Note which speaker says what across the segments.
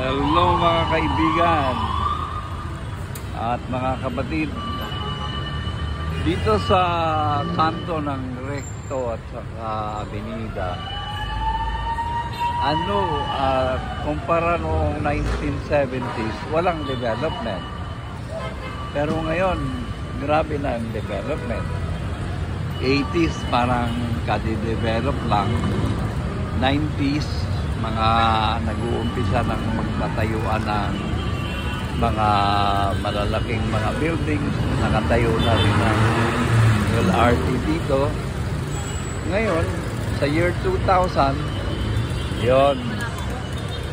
Speaker 1: Hello mga kaibigan at mga kapatid. Dito sa kanto ng Recto at saka Avenida, kumpara noong 1970s, walang development. Pero ngayon, grabe na ang development. 80s parang kade-develop lang. 90s, mga nag-uumpisa ng magtatayuan ng mga malalaking mga buildings. Nakatayo na rin ang LRT dito. Ngayon, sa year 2000, yon,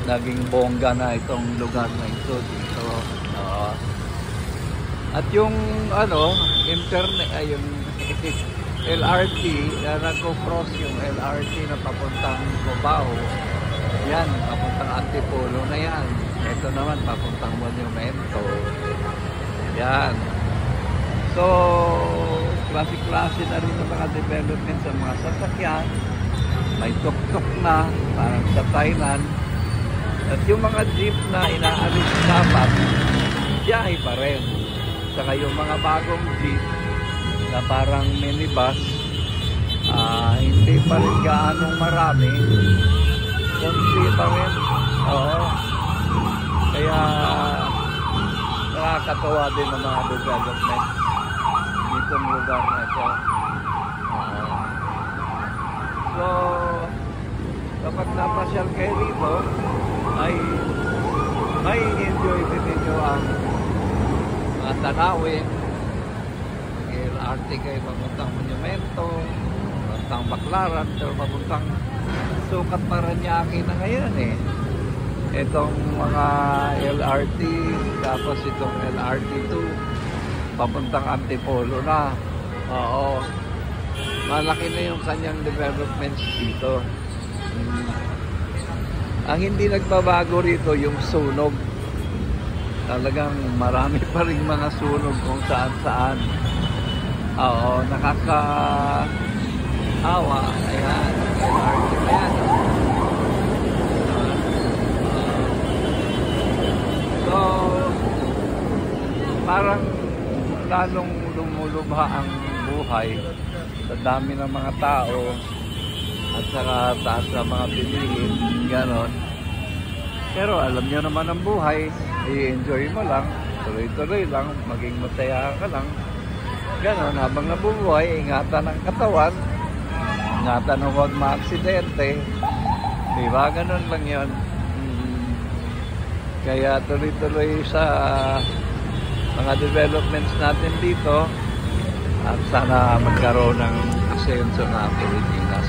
Speaker 1: naging bongga na itong lugar na ito dito. At yung internet, yung LRT na nagko-cross yung LRT na papuntang Cubao, yan, papuntang Antipolo na yan. Ito naman, papuntang Monumento. Yan. So, klase-klase na rin ng mga development sa mga sasakyan. May tuk-tuk na, parang sa Thailand. At yung mga jeep na inaalis dapat, biyahe pa rin. Saka yung mga bagong jeep na parang minibus, hindi pa rin gaanong marami. Kunti pa rin. Oo. Kaya nakakatawa din ang mga development ditong lugar na ito. So, kapag napasyal kayo rito, ay may enjoy din ninyo ang mga tanawin. LRT kayo papuntang Monumento, papuntang Baclaran, pero papuntang Sukat Paranaque na ngayon eh. Itong mga LRT, tapos itong LRT2, papuntang Antipolo na. Oo. Malaki na yung kanyang developments dito. Ang hindi nagbabago rito yung sunog. Talagang marami pa rin mga sunog kung saan-saan. Oo, nakakaawa. Ayan, LRT na yan. So, parang lalong lumulubha ang buhay sa dami ng mga tao at saka taas ng mga bilihin, ganon. Pero alam nyo naman ang buhay, i-enjoy mo lang, tuloy-tuloy lang, maging masaya ka lang. Ganon, habang nabubuhay, ingatan ang katawan, ingatan ang huwag ma-aksidente. Diba? Ganon lang yun. Kaya tuloy-tuloy sa mga developments natin dito at sana magkaroon ng asenso na Pilipinas.